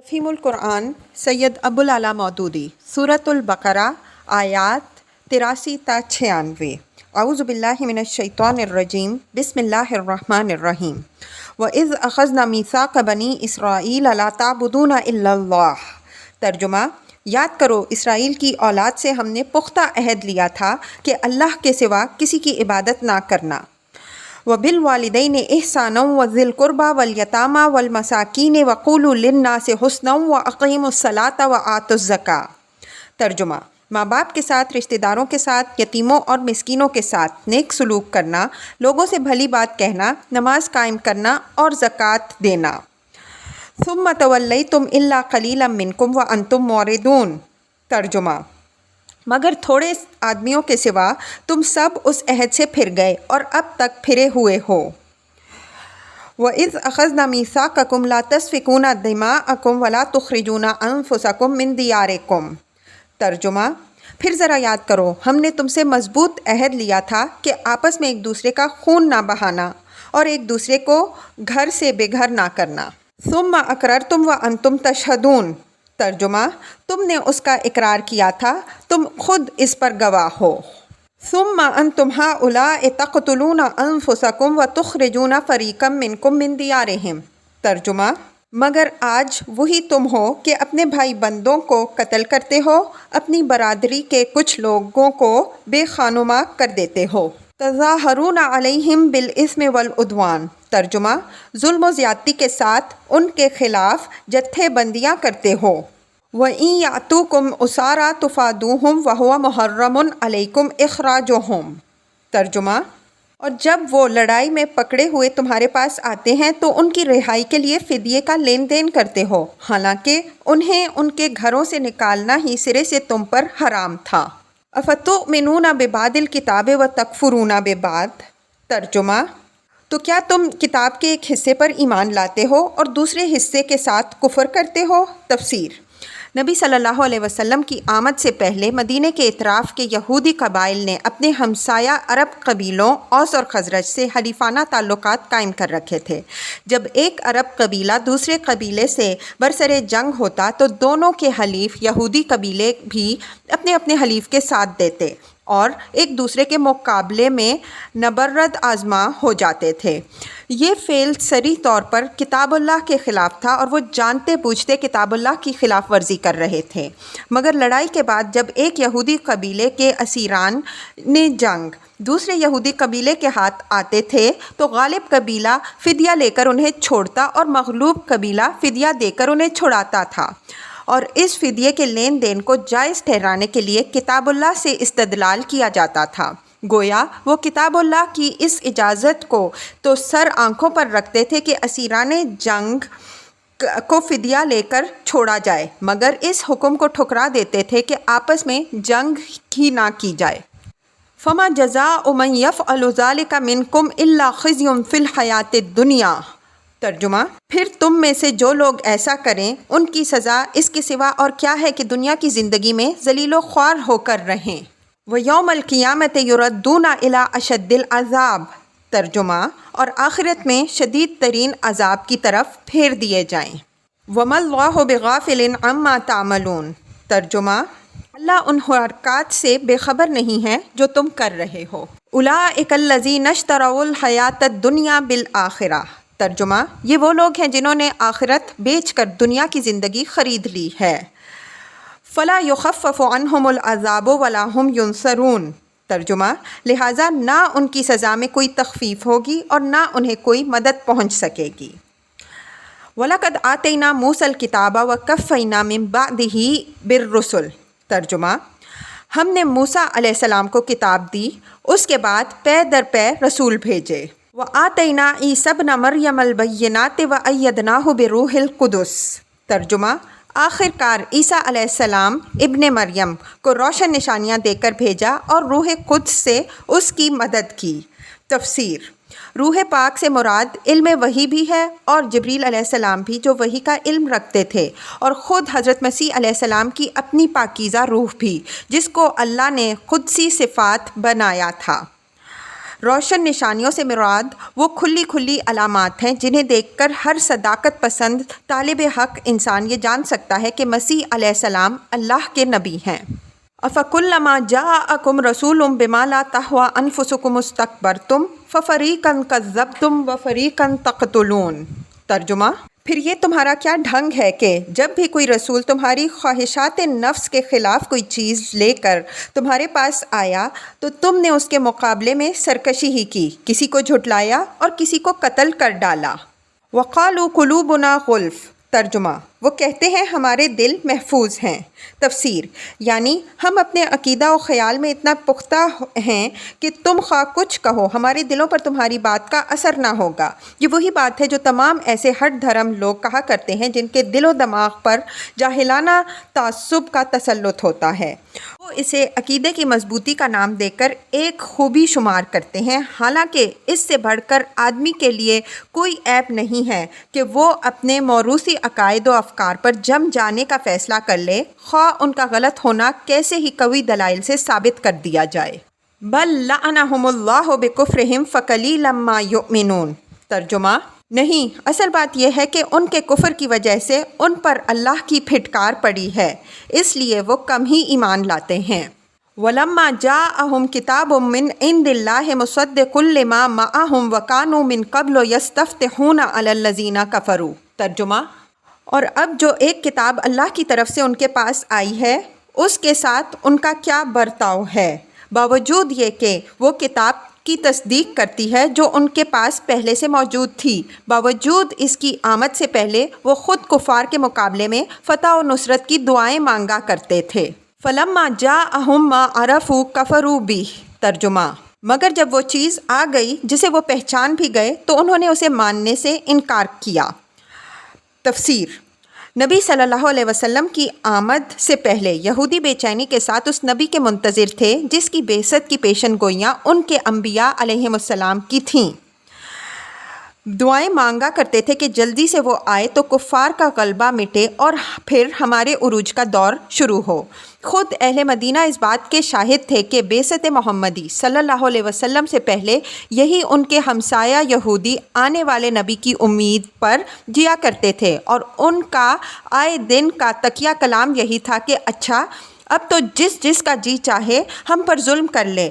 تفہیم القرآن سید ابوالعلا مودودی سورۃ البقرہ آیات 83 تا 96۔ اعوذ باللہ من الشیطان الرجیم بسم اللہ الرحمن الرحیم۔ وَإِذْ أَخَذْنَا مِيثَاقَ بَنِي إِسْرَائِيلَ لَا تَعْبُدُونَ إِلَّا اللَّهَ۔ ترجمہ: یاد کرو اسرائیل کی اولاد سے ہم نے پختہ عہد لیا تھا کہ اللہ کے سوا کسی کی عبادت نہ کرنا۔ وَبِالْوَالِدَيْنِ إِحْسَانًا وَذِي الْقُرْبَى وَالْيَتَامَى وَالْمَسَاكِينِ وَقُولُوا لِلنَّاسِ حُسْنًا وَأَقِيمُوا الصَّلَاةَ وَآتُوا الزَّكَاةَ۔ ترجمہ: ماں باپ کے ساتھ، رشتہ داروں کے ساتھ، یتیموں اور مسکینوں کے ساتھ نیک سلوک کرنا، لوگوں سے بھلی بات کہنا، نماز قائم کرنا اور زکوٰۃ دینا۔ ثُمَّ تَوَلَّيْتُمْ إِلَّا قَلِيلًا مِّنكُمْ وَأَنتُمْ مُعْرِضُونَ۔ ترجمہ: مگر تھوڑے آدمیوں کے سوا تم سب اس عہد سے پھر گئے اور اب تک پھرے ہوئے ہو۔ وَإِذْ أَخَذْنَا مِيثَاقَكُمْ لَا تَسْفِكُونَ دِمَاءَكُمْ وَلَا تُخْرِجُونَ أَنفُسَكُمْ مِنْ دِيَارِكُمْ۔ ترجمہ: پھر ذرا یاد کرو، ہم نے تم سے مضبوط عہد لیا تھا کہ آپس میں ایک دوسرے کا خون نہ بہانا اور ایک دوسرے کو گھر سے بے گھر نہ کرنا۔ ثُمَّ أَقْرَرْتُمْ وَأَنْتُمْ تَشْهَدُونَ۔ ترجمہ: تم نے اس کا اقرار کیا تھا، تم خود اس پر گواہ ہو۔ ثُمَّ أَنْتُمْ هَؤُلَاءِ تَقْتُلُونَ أَنفُسَكُمْ وَتُخْرِجُونَ فَرِيقًا مِّنكُم مِّن دِيَارِهِمْ۔ ترجمہ: مگر آج وہی تم ہو کہ اپنے بھائی بندوں کو قتل کرتے ہو، اپنی برادری کے کچھ لوگوں کو بے خانماں کر دیتے ہو۔ تظاہرون علیہم بالإثم والعدوان۔ ترجمہ: ظلم و زیادتی کے ساتھ ان کے خلاف جتھے بندیاں کرتے ہو۔ وَإِن يَأْتُوكُمْ أُسَارَىٰ تُفَادُوهُمْ وَهُوَ مُحَرَّمٌ عَلَيْكُمْ إِخْرَاجُهُمْ۔ ترجمہ: اور جب وہ لڑائی میں پکڑے ہوئے تمہارے پاس آتے ہیں تو ان کی رہائی کے لیے فدیے کا لین دین کرتے ہو، حالانکہ انہیں ان کے گھروں سے نکالنا ہی سرے سے تم پر حرام تھا۔ أَفَتُؤْمِنُونَ بِبَعْضِ الْكِتَابِ وَتَكْفُرُونَ بِبَعْضٍ۔ ترجمہ: تو کیا تم کتاب کے ایک حصے پر ایمان لاتے ہو اور دوسرے حصے کے ساتھ کفر کرتے ہو؟ تفسیر: نبی صلی اللہ علیہ وسلم کی آمد سے پہلے مدینہ کے اطراف کے یہودی قبائل نے اپنے ہمسایہ عرب قبیلوں اوس اور خزرج سے حلیفانہ تعلقات قائم کر رکھے تھے۔ جب ایک عرب قبیلہ دوسرے قبیلے سے برسر جنگ ہوتا تو دونوں کے حلیف یہودی قبیلے بھی اپنے اپنے حلیف کے ساتھ دیتے اور ایک دوسرے کے مقابلے میں نبرد آزما ہو جاتے تھے۔ یہ فعل صریح طور پر کتاب اللہ کے خلاف تھا اور وہ جانتے بوجھتے کتاب اللہ کی خلاف ورزی کر رہے تھے۔ مگر لڑائی کے بعد جب ایک یہودی قبیلے کے اسیران جنگ دوسرے یہودی قبیلے کے ہاتھ آتے تھے تو غالب قبیلہ فدیہ لے کر انہیں چھوڑتا اور مغلوب قبیلہ فدیہ دے کر انہیں چھڑاتا تھا، اور اس فدیے کے لین دین کو جائز ٹھہرانے کے لیے کتاب اللہ سے استدلال کیا جاتا تھا۔ گویا وہ کتاب اللہ کی اس اجازت کو تو سر آنکھوں پر رکھتے تھے کہ اسیران جنگ کو فدیہ لے کر چھوڑا جائے، مگر اس حکم کو ٹھکرا دیتے تھے کہ آپس میں جنگ ہی نہ کی جائے۔ فَمَا جَزَاءُ مَن يَفْعَلُ ذَلِكَ مِنكُمْ إِلَّا خِزْيٌ فِي الْحَيَاةِ الدُّنْيَا۔ ترجمہ: پھر تم میں سے جو لوگ ایسا کریں ان کی سزا اس کے سوا اور کیا ہے کہ دنیا کی زندگی میں ذلیل و خوار ہو کر رہیں۔ وَيَوْمَ الْقِيَامَةِ يُرَدُّونَ إِلَىٰ أَشَدِّ الْعَذَابِ۔ ترجمہ: اور آخرت میں شدید ترین عذاب کی طرف پھیر دیے جائیں۔ وَمَا اللَّهُ بِغَافِلٍ عَمَّا تَعْمَلُونَ۔ ترجمہ: اللہ ان حرکات سے بے خبر نہیں ہے جو تم کر رہے ہو۔ أُولَٰئِكَ الَّذِينَ اشْتَرَوُا الْحَيَاةَ الدُّنْيَا بِالْآخِرَةِ۔ ترجمہ: یہ وہ لوگ ہیں جنہوں نے آخرت بیچ کر دنیا کی زندگی خرید لی ہے۔ فَلَا يُخَفَّفُ عَنْهُمُ الْعَذَابُ وَلَا هُمْ يُنصَرُونَ۔ ترجمہ: لہٰذا نہ ان کی سزا میں کوئی تخفیف ہوگی اور نہ انہیں کوئی مدد پہنچ سکے گی۔ وَلَقَدْ آتَيْنَا مُوسَى الْكِتَابَ وَقَفَّيْنَا مِن بَعْدِهِ بِالرُّسُلِ۔ ترجمہ: ہم نے موسیٰ علیہ السلام کو کتاب دی، اس کے بعد پے در پے رسول بھیجے۔ وَآتَيْنَا عِیسیٰ ابْنَ مَرْیَمَ الْبَیِّنَاتِ وَأَیَّدْنَاهُ بِروحِ الْقُدُسِ۔ ترجمہ: آخر کار عیسیٰ علیہ السلام ابن مریم کو روشن نشانیاں دے کر بھیجا اور روح قدس سے اس کی مدد کی۔ تفسیر: روح پاک سے مراد علم وحی بھی ہے اور جبریل علیہ السلام بھی جو وحی کا علم رکھتے تھے، اور خود حضرت مسیح علیہ السلام کی اپنی پاکیزہ روح بھی، جس کو اللہ نے قدسی صفات بنایا تھا۔ روشن نشانیوں سے مراد وہ کھلی کھلی علامات ہیں جنہیں دیکھ کر ہر صداقت پسند طالب حق انسان یہ جان سکتا ہے کہ مسیح علیہ السلام اللہ کے نبی ہیں۔ افکلما جاءکم رسول بما لا تہوی انفسکم استکبرتم ففریقا کذبتم وفریقا تقتلون۔ ترجمہ: پھر یہ تمہارا کیا ڈھنگ ہے کہ جب بھی کوئی رسول تمہاری خواہشات نفس کے خلاف کوئی چیز لے کر تمہارے پاس آیا تو تم نے اس کے مقابلے میں سرکشی ہی کی، کسی کو جھٹلایا اور کسی کو قتل کر ڈالا۔ وقالوا قلوبنا غلف۔ ترجمہ: وہ کہتے ہیں ہمارے دل محفوظ ہیں۔ تفسیر: یعنی ہم اپنے عقیدہ و خیال میں اتنا پختہ ہیں کہ تم خواہ کچھ کہو ہمارے دلوں پر تمہاری بات کا اثر نہ ہوگا۔ یہ وہی بات ہے جو تمام ایسے ہٹ دھرم لوگ کہا کرتے ہیں جن کے دل و دماغ پر جاہلانہ تعصب کا تسلط ہوتا ہے۔ وہ اسے عقیدے کی مضبوطی کا نام دے کر ایک خوبی شمار کرتے ہیں، حالانکہ اس سے بڑھ کر آدمی کے لیے کوئی عیب نہیں ہے کہ وہ اپنے موروثی عقائد و افکار پر جم جانے کا فیصلہ کر لے، خواہ ان کا غلط ہونا کیسے ہی قوی دلائل سے ثابت کر دیا جائے۔ بل لعنہم اللہ بکفرہم فقلیلا ما یؤمنون۔ ترجمہ: نہیں، اصل بات یہ ہے کہ ان کے کفر کی وجہ سے ان پر اللہ کی پھٹکار پڑی ہے، اس لیے وہ کم ہی ایمان لاتے ہیں۔ وَلَمَّا جَاءَهُمْ كِتَابٌ مِّنْ عِندِ اللَّهِ مُصَدِّقٌ لِّمَا مَعَهُمْ وَكَانُوا مِن قَبْلُ يَسْتَفْتِحُونَ عَلَى الَّذِينَ كَفَرُوا۔ ترجمہ: اور اب جو ایک کتاب اللہ کی طرف سے ان کے پاس آئی ہے، اس کے ساتھ ان کا کیا برتاؤ ہے، باوجود یہ کہ وہ کتاب کی تصدیق کرتی ہے جو ان کے پاس پہلے سے موجود تھی، باوجود اس کی آمد سے پہلے وہ خود کفار کے مقابلے میں فتح و نصرت کی دعائیں مانگا کرتے تھے۔ فَلَمَّا جَاءَهُم مَّا عَرَفُوا كَفَرُوا بِهِ۔ ترجمہ: مگر جب وہ چیز آ گئی جسے وہ پہچان بھی گئے تو انہوں نے اسے ماننے سے انکار کیا۔ تفسیر: نبی صلی اللہ علیہ وسلم کی آمد سے پہلے یہودی بے چینی کے ساتھ اس نبی کے منتظر تھے جس کی بعثت کی پیشن گوئیاں ان کے انبیاء علیہم السلام کی تھیں۔ دعائیں مانگا کرتے تھے کہ جلدی سے وہ آئے تو کفار کا غلبہ مٹے اور پھر ہمارے عروج کا دور شروع ہو۔ خود اہل مدینہ اس بات کے شاہد تھے کہ بعثت محمدی صلی اللہ علیہ وسلم سے پہلے یہی ان کے ہمسایہ یہودی آنے والے نبی کی امید پر جیا کرتے تھے، اور ان کا آئے دن کا تکیہ کلام یہی تھا کہ اچھا اب تو جس کا جی چاہے ہم پر ظلم کر لے،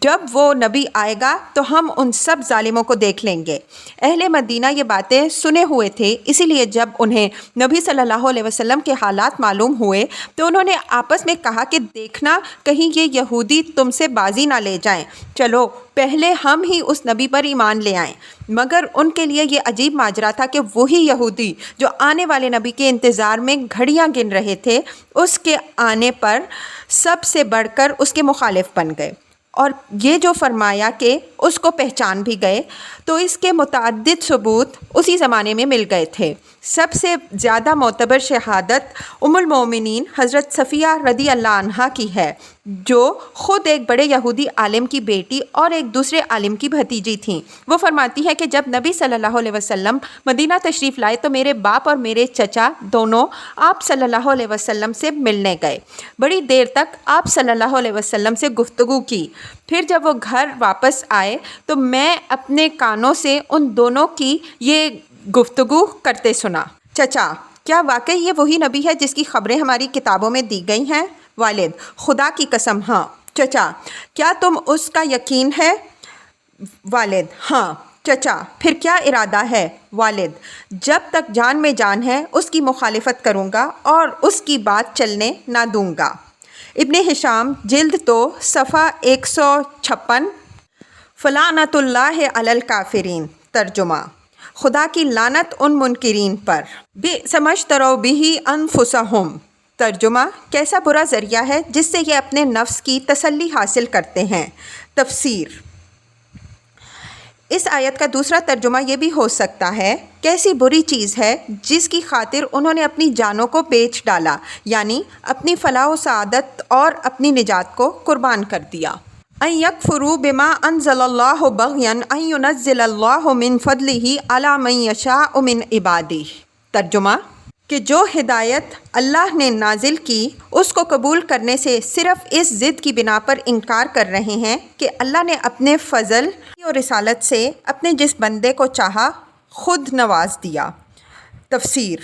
جب وہ نبی آئے گا تو ہم ان سب ظالموں کو دیکھ لیں گے۔ اہل مدینہ یہ باتیں سنے ہوئے تھے، اسی لیے جب انہیں نبی صلی اللہ علیہ وسلم کے حالات معلوم ہوئے تو انہوں نے آپس میں کہا کہ دیکھنا کہیں یہ یہودی تم سے بازی نہ لے جائیں، چلو پہلے ہم ہی اس نبی پر ایمان لے آئیں۔ مگر ان کے لیے یہ عجیب ماجرا تھا کہ وہی یہودی جو آنے والے نبی کے انتظار میں گھڑیاں گن رہے تھے، اس کے آنے پر سب سے بڑھ کر اس کے مخالف بن گئے، اور یہ جو فرمایا کہ اس کو پہچان بھی گئے، تو اس کے متعدد ثبوت اسی زمانے میں مل گئے تھے۔ سب سے زیادہ معتبر شہادت ام المومنین حضرت صفیہ رضی اللہ عنہا کی ہے، جو خود ایک بڑے یہودی عالم کی بیٹی اور ایک دوسرے عالم کی بھتیجی تھیں۔ وہ فرماتی ہے کہ جب نبی صلی اللہ علیہ وسلم مدینہ تشریف لائے تو میرے باپ اور میرے چچا دونوں آپ صلی اللہ علیہ وسلم سے ملنے گئے۔ بڑی دیر تک آپ صلی اللہ علیہ وسلم سے گفتگو کی، پھر جب وہ گھر واپس آئے تو میں اپنے کانوں سے ان دونوں کی یہ گفتگو کرتے سنا۔ چچا: کیا واقعی یہ وہی نبی ہے جس کی خبریں ہماری کتابوں میں دی گئی ہیں؟ والد: خدا کی قسم ہاں۔ چچا: کیا تم اس کا یقین ہے؟ والد: ہاں۔ چچا: پھر کیا ارادہ ہے؟ والد: جب تک جان میں جان ہے اس کی مخالفت کروں گا اور اس کی بات چلنے نہ دوں گا۔ ابن ہشام جلد 2 صفحہ 156۔ فلعنۃ اللہ علی الکافرین۔ ترجمہ: خدا کی لعنت ان منکرین پر۔ بئس ما اشتروا بہ انفسہم۔ ترجمہ: کیسا برا ذریعہ ہے جس سے یہ اپنے نفس کی تسلی حاصل کرتے ہیں۔ تفسیر: اس آیت کا دوسرا ترجمہ یہ بھی ہو سکتا ہے، کیسی بری چیز ہے جس کی خاطر انہوں نے اپنی جانوں کو بیچ ڈالا، یعنی اپنی فلاح و سعادت اور اپنی نجات کو قربان کر دیا۔ ان یکفروا بما انزل اللہ بغیا ان ینزل اللہ من فضلہ علی من یشاء من عبادہ۔ ترجمہ: کہ جو ہدایت اللہ نے نازل کی اس کو قبول کرنے سے صرف اس ضد کی بنا پر انکار کر رہے ہیں کہ اللہ نے اپنے فضل اور رسالت سے اپنے جس بندے کو چاہا خود نواز دیا۔ تفسیر: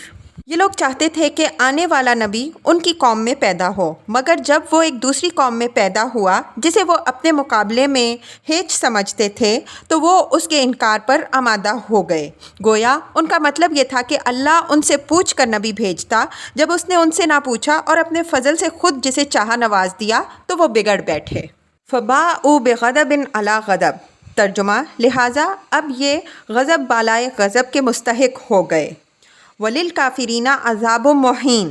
یہ لوگ چاہتے تھے کہ آنے والا نبی ان کی قوم میں پیدا ہو، مگر جب وہ ایک دوسری قوم میں پیدا ہوا جسے وہ اپنے مقابلے میں ہیچ سمجھتے تھے تو وہ اس کے انکار پر آمادہ ہو گئے۔ گویا ان کا مطلب یہ تھا کہ اللہ ان سے پوچھ کر نبی بھیجتا، جب اس نے ان سے نہ پوچھا اور اپنے فضل سے خود جسے چاہا نواز دیا تو وہ بگڑ بیٹھے۔ فَبَاءُوا بِغَضَبٍ عَلَىٰ غَضَب۔ ترجمہ: لہٰذا اب یہ غضب بالائے غضب کے مستحق ہو گئے۔ وَلِلْكَافِرِينَ عَذَابٌ مُّهِينٌ۔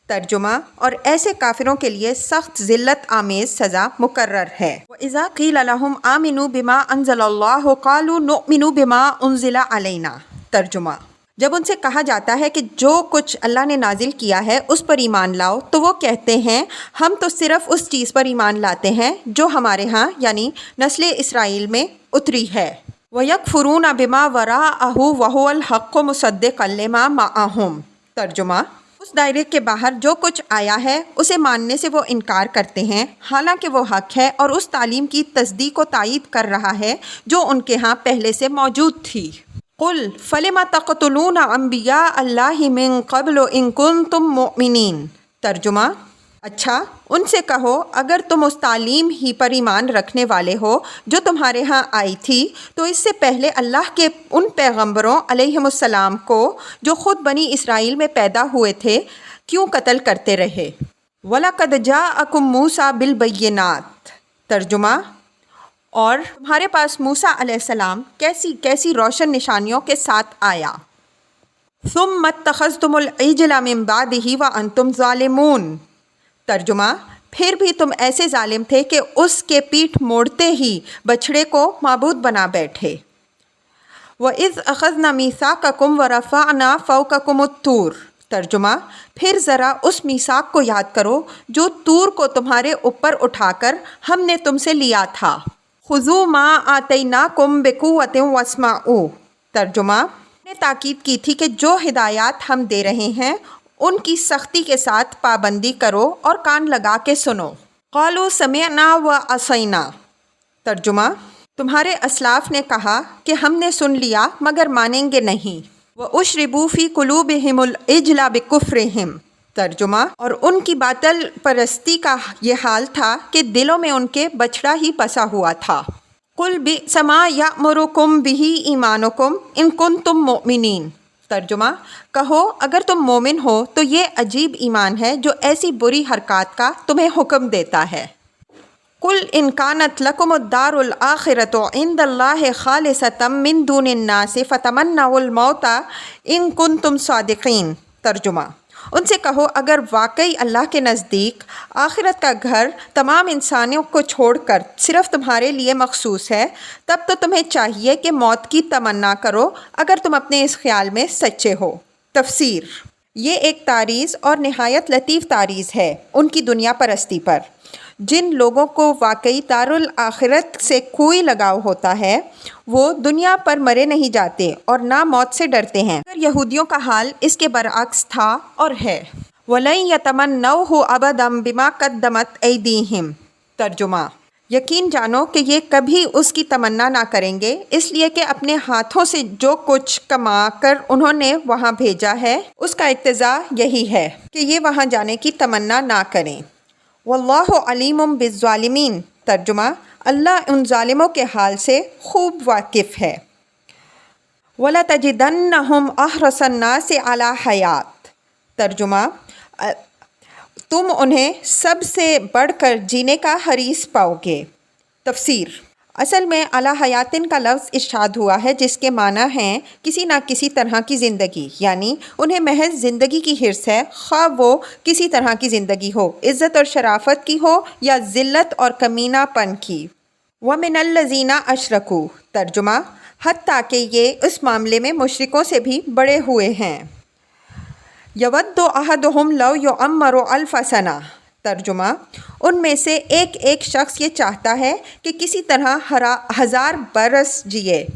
ترجمہ: اور ایسے کافروں کے لیے سخت ذلت آمیز سزا مقرر ہے۔ وَإِذَا قِيلَ لَهُمْ آمِنُوا بِمَا أَنزَلَ اللَّهُ قَالُوا نُؤْمِنُ بِمَا أُنزِلَ عَلَيْنَا۔ ترجمہ: جب ان سے کہا جاتا ہے کہ جو کچھ اللہ نے نازل کیا ہے اس پر ایمان لاؤ تو وہ کہتے ہیں ہم تو صرف اس چیز پر ایمان لاتے ہیں جو ہمارے ہاں یعنی نسل اسرائیل میں اتری ہے۔ وَيَكْفُرُونَ بِمَا وَرَاءَهُ وَهُوَ الْحَقُّ مُصَدِّقًا لِمَا مَعَهُمْ۔ ترجمہ: اس دائرے کے باہر جو کچھ آیا ہے اسے ماننے سے وہ انکار کرتے ہیں حالانکہ وہ حق ہے اور اس تعلیم کی تصدیق و تائید کر رہا ہے جو ان کے ہاں پہلے سے موجود تھی۔ قُلْ فَلِمَ تَقْتُلُونَ أَنْبِيَاءَ اللَّهِ مِن قَبْلُ إِن كُنتُم مُّؤْمِنِينَ۔ ترجمہ: اچھا ان سے کہو اگر تم اس تعلیم ہی پر ایمان رکھنے والے ہو جو تمہارے ہاں آئی تھی تو اس سے پہلے اللہ کے ان پیغمبروں علیہم السلام کو جو خود بنی اسرائیل میں پیدا ہوئے تھے کیوں قتل کرتے رہے۔ وَلَقَدْ جَاءَكُم مُوسَىٰ بِالْبَيِّنَاتِ۔ ترجمہ: اور تمہارے پاس موسیٰ علیہ السلام کیسی کیسی روشن نشانیوں کے ساتھ آیا۔ ثُمَّ اتَّخَذْتُمُ الْعِجْلَ مِن بَعْدِهِ وَأَنْتُمْ ظَالِمُونَ۔ ترجمہ: پھر بھی تم ایسے ظالم تھے کہ اس کے پیٹھ موڑتے ہی بچھڑے کو معبود بنا بیٹھے۔ وَإِذْ أَخَذْنَا مِيثَاقَكُمْ وَرَفَعْنَا فَوْقَكُمُ الطُّورَ۔ ترجمہ: پھر ذرا اس میثاق کو یاد کرو جو طور کو تمہارے اوپر اٹھا کر ہم نے تم سے لیا تھا۔ خُذُوا مَا آتَيْنَاكُمْ بِقُوَّةٍ وَاسْمَعُوا۔ ترجمہ: نے تاکید کی تھی کہ جو ہدایات ہم دے رہے ہیں ان کی سختی کے ساتھ پابندی کرو اور کان لگا کے سنو۔ قَالُوا سَمِعْنَا وَعَصَيْنَا۔ ترجمہ: تمہارے اسلاف نے کہا کہ ہم نے سن لیا مگر مانیں گے نہیں۔ وَأُشْرِبُوا فِي قُلُوبِهِمُ الْعِجْلَ بِكُفْرِهِمْ۔ ترجمہ: اور ان کی باطل پرستی کا یہ حال تھا کہ دلوں میں ان کے بچھڑا ہی بسا ہوا تھا۔ قُلْ بِئْسَ مَا يَأْمُرُكُمْ بِهِ إِيمَانُكُمْ إِن كُنتُم مُّؤْمِنِينَ۔ ترجمہ: کہو اگر تم مومن ہو تو یہ عجیب ایمان ہے جو ایسی بری حرکات کا تمہیں حکم دیتا ہے۔ قُلْ إِن كَانَتْ لَكُمُ الدَّارُ الْآخِرَةُ عِندَ اللَّهِ خَالِصَةً مِّن دُونِ النَّاسِ فَتَمَنَّوُا الْمَوْتَ إِن كُنتُمْ صَادِقِينَ۔ ترجمہ: ان سے کہو اگر واقعی اللہ کے نزدیک آخرت کا گھر تمام انسانوں کو چھوڑ کر صرف تمہارے لیے مخصوص ہے تب تو تمہیں چاہیے کہ موت کی تمنا کرو اگر تم اپنے اس خیال میں سچے ہو۔ تفسیر: یہ ایک تعریض اور نہایت لطیف تعریض ہے ان کی دنیا پرستی پر۔ جن لوگوں کو واقعی دارالآخرت سے کوئی لگاؤ ہوتا ہے وہ دنیا پر مرے نہیں جاتے اور نہ موت سے ڈرتے ہیں، مگر یہودیوں کا حال اس کے برعکس تھا اور ہے۔ وَلَن يَتَمَنَّوْهُ أَبَدًا بِمَا قَدَّمَتْ أَيْدِيهِمْ۔ ترجمہ: یقین جانو کہ یہ کبھی اس کی تمنا نہ کریں گے اس لیے کہ اپنے ہاتھوں سے جو کچھ کما کر انہوں نے وہاں بھیجا ہے اس کا اقتضا یہی ہے کہ یہ وہاں جانے کی تمنا نہ کریں۔ وَاللَّهُ عَلِيمٌ بِالظَّالِمِينَ۔ ترجمہ: اللہ ان ظالموں کے حال سے خوب واقف ہے۔ وَلَتَجِدَنَّهُمْ أَحْرَصَ النَّاسِ عَلَىٰ حَيَاةٍ۔ ترجمہ: تم انہیں سب سے بڑھ کر جینے کا حریص پاؤ گے۔ تفسیر: اصل میں علی حیاتن کا لفظ ارشاد ہوا ہے جس کے معنی ہیں کسی نہ کسی طرح کی زندگی، یعنی انہیں محض زندگی کی حرص ہے، خواہ وہ کسی طرح کی زندگی ہو، عزت اور شرافت کی ہو یا ذلت اور کمینہ پن کی۔ وَمِنَ الَّذِينَ أَشْرَكُوا۔ ترجمہ: حتیٰ کہ یہ اس معاملے میں مشرکوں سے بھی بڑے ہوئے ہیں۔ يَوَدُّ أَحَدُهُمْ لَوْ يُعَمَّرُ أَلْفَ سَنَةٍ۔ ترجمہ: ان میں سے ایک ایک شخص یہ چاہتا ہے کہ کسی طرح 1000 برس جیے۔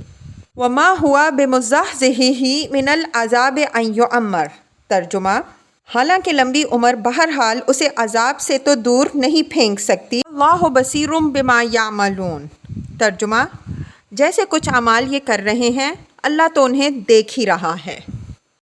وَمَا هُوَ بِمُزَحْزِحِهِ مِنَ الْعَذَابِ أَن يُعَمَّرَ۔ ترجمہ: حالانکہ لمبی عمر بہرحال اسے عذاب سے تو دور نہیں پھینک سکتی۔ اللہ بصیر بما یعملون۔ ترجمہ: جیسے کچھ اعمال یہ کر رہے ہیں، اللہ تو انہیں دیکھ ہی رہا ہے۔